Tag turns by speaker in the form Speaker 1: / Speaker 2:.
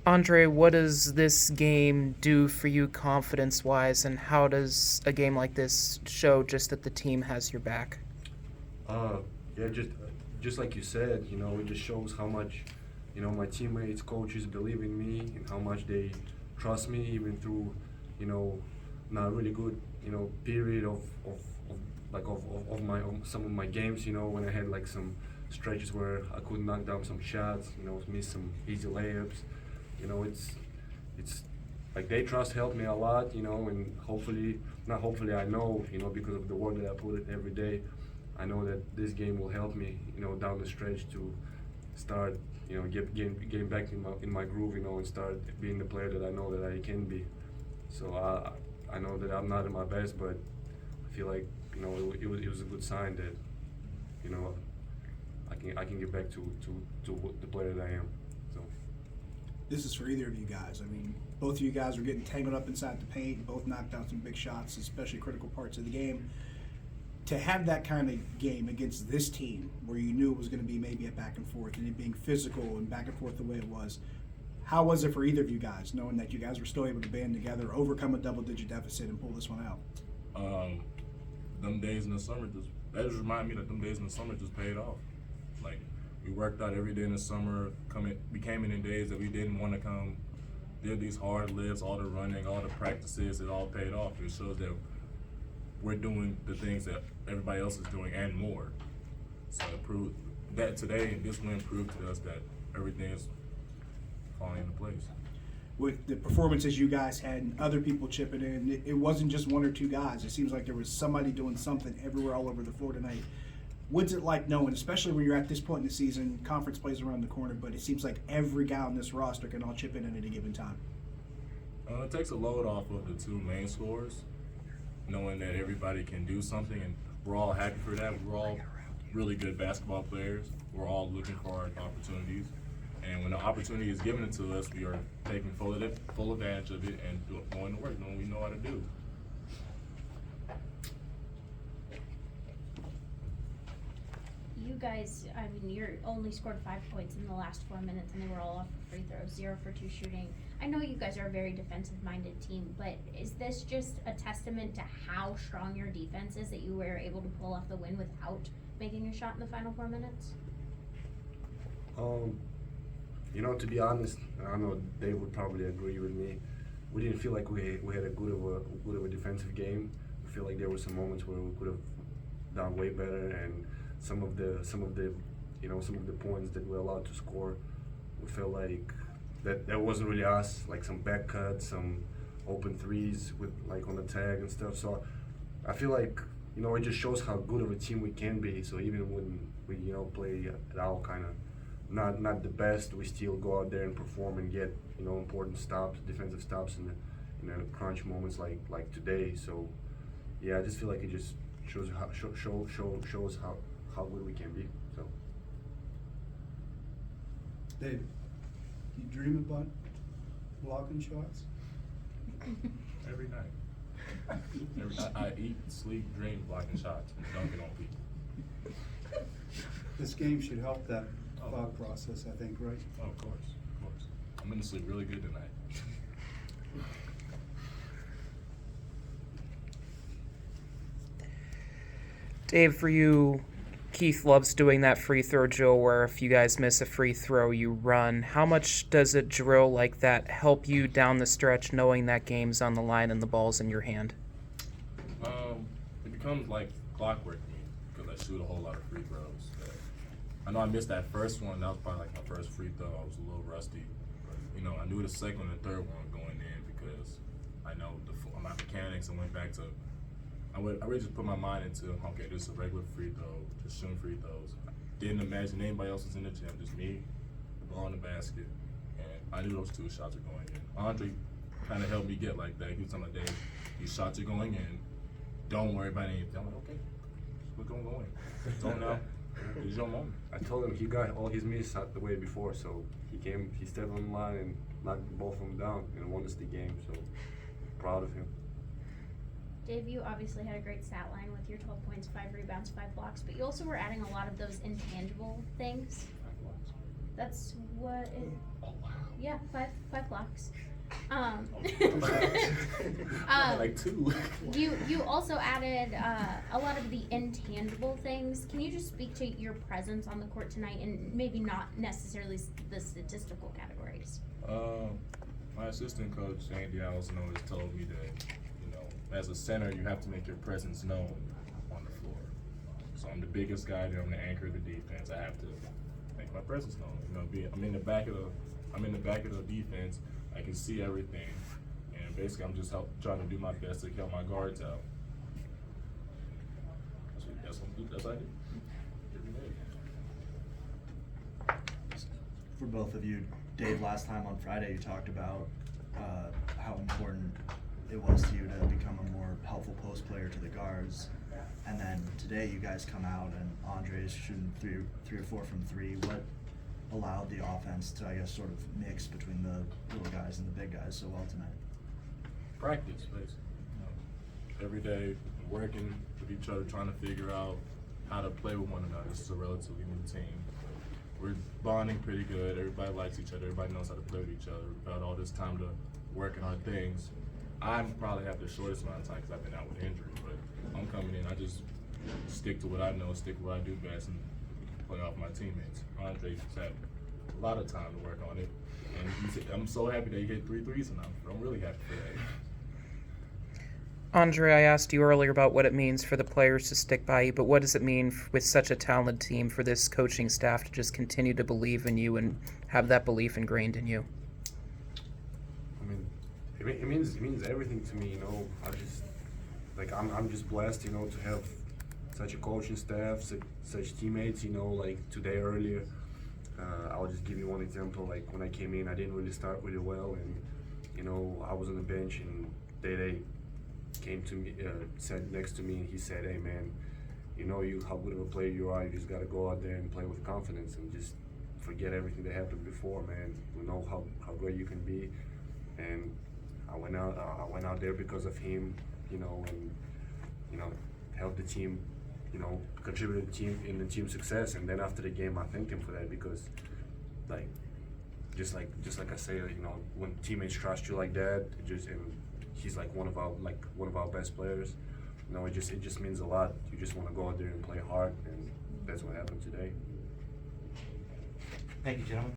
Speaker 1: Andrei, what does this game do for you confidence-wise, and how does a game like this show just that the team has your back?
Speaker 2: Uh, yeah, just like you said, it just shows how much, my teammates, coaches believe in me and how much they trust me even through, you know, not really good, period of of my some of my games, when I had like some stretches where I could knock down some shots, miss some easy layups, it's like they trust helped me a lot, and hopefully, not hopefully, I know, because of the work that I put in every day, I know that this game will help me, down the stretch to start, getting back in my groove, and start being the player that I know that I can be. So I know that I'm not at my best, but I feel like it was a good sign that you know I can get back to the player that I am. So
Speaker 3: This is for either of you guys. I mean, both of you guys were getting tangled up inside the paint, both knocked out some big shots, especially critical parts of the game. To have that kind of game against this team where you knew it was going to be maybe a back and forth and it being physical and back and forth the way it was, how was it for either of you guys, knowing that you guys were still able to band together, overcome a double-digit deficit, and pull this one out?
Speaker 4: Um, them days in the summer that just remind me that them days in the summer just paid off. Like we worked out every day in the summer. We came in days that we didn't want to come. Did these hard lifts, all the running, all the practices. It all paid off. It shows that we're doing the things that everybody else is doing and more. So it proved that today, this win proved to us that everything is falling into place.
Speaker 3: With the performances you guys had and other people chipping in, it wasn't just one or two guys. It seems like there was somebody doing something everywhere all over the floor tonight. What's it like knowing, especially when you're at this point in the season, conference plays around the corner, but it seems like every guy on this roster can all chip in at any given time?
Speaker 4: It takes a load off of the two main scorers, knowing that everybody can do something, and we're all happy for that. We're all really good basketball players. We're all looking for our opportunities. And when the opportunity is given to us, we are taking full advantage of it and going to work, knowing we know how to do.
Speaker 5: You guys, I mean, you're only scored 5 points in the last 4 minutes, and they were all off of free throws, 0 for 2 shooting. I know you guys are a very defensive-minded team, but is this just a testament to how strong your defense is that you were able to pull off the win without making a shot in the final 4 minutes?
Speaker 2: To be honest, I know Dave would probably agree with me. We didn't feel like we had a good of a defensive game. I feel like there were some moments where we could have done way better, and some of the points that we were allowed to score, we felt like that wasn't really us. Like some back cuts, some open threes with like on the tag and stuff. So I feel like it just shows how good of a team we can be. So even when we play at our kind of not the best, we still go out there and perform and get important stops, defensive stops in the crunch moments like today. So yeah, I just feel like it just shows how good we can be. So
Speaker 6: Dave, you dream about blocking shots?
Speaker 4: Every night. I eat, sleep, dream, blocking shots, and dunking on people.
Speaker 6: This game should help that thought process, I think, right?
Speaker 4: Oh, of course. I'm gonna sleep really good tonight.
Speaker 1: Dave, for you, Keith loves doing that free throw drill where if you guys miss a free throw, you run. How much does a drill like that help you down the stretch knowing that game's on the line and the ball's in your hand?
Speaker 4: It becomes like clockwork to me because I shoot a whole lot of free throws. I know I missed that first one. That was probably like my first free throw. I was a little rusty. But, I knew the second and the third one going in because I know my mechanics and went back to I really just put my mind into, okay, this is a regular free throw, just shooting free throws. Didn't imagine anybody else was in the gym, just me, the ball in the basket, and I knew those 2 shots were going in. Andrei kind of helped me get like that. He was telling me, Dave, these shots are going in. Don't worry about anything. I'm like, okay, we're going to go in. So now, it's your moment.
Speaker 2: I told him he got all his misses out the way before, so he stepped on the line and knocked both of them down and won us the game. So proud of him.
Speaker 5: Dave, you obviously had a great stat line with your 12 points, 5 rebounds, 5 blocks, but you also were adding a lot of those intangible things. That's what it,
Speaker 4: Oh wow.
Speaker 5: yeah, five blocks.
Speaker 4: Like 2.
Speaker 5: You also added a lot of the intangible things. Can you just speak to your presence on the court tonight, and maybe not necessarily the statistical categories?
Speaker 4: My assistant coach Andy Allison always told me that, you know, as a center, you have to make your presence known on the floor. So I'm the biggest guy there. I'm the anchor of the defense. I have to make my presence known. You know, I'm in the back of the defense. I can see everything, and basically I'm just trying to do my best to help my guards out. That's what I do. Every day.
Speaker 7: For both of you, Dave, last time on Friday you talked about how important it was to you to become a more helpful post player to the guards, and then today you guys come out and Andrei is shooting three or four from 3. What allowed the offense to, I guess, sort of mix between the little guys and the big guys so well tonight?
Speaker 4: Practice, basically. You know, every day, working with each other, trying to figure out how to play with one another. This is a relatively new team. We're bonding pretty good. Everybody likes each other. Everybody knows how to play with each other. We've had all this time to work on our things. I probably have the shortest amount of time because I've been out with injury, but I'm coming in. I just stick to what I know, stick to what I do best, and play off my teammates. Andrei's had a lot of time to work on it, and I'm so happy that he hit 3 threes tonight. I'm really happy for that.
Speaker 1: Andrei, I asked you earlier about what it means for the players to stick by you, but what does it mean with such a talented team for this coaching staff to just continue to believe in you and have that belief ingrained in you?
Speaker 2: I mean, it means everything to me, you know. I'm just blessed, you know, to have such a coaching staff, such teammates, you know. Like today earlier, I'll just give you one example. Like when I came in, I didn't really start really well, and you know, I was on the bench, and they came to me, sat next to me, and he said, "Hey man, you know how good of a player you are. You just gotta go out there and play with confidence, and just forget everything that happened before, man. We know how great you can be." And I went out there because of him, you know, and you know, helped the team, you know, contributed to the team success. And then after the game, I thanked him for that because, like, just like I say, you know, when teammates trust you like that, and he's like one of our best players. You know, it just means a lot. You just want to go out there and play hard, and that's what happened today.
Speaker 7: Thank you, gentlemen.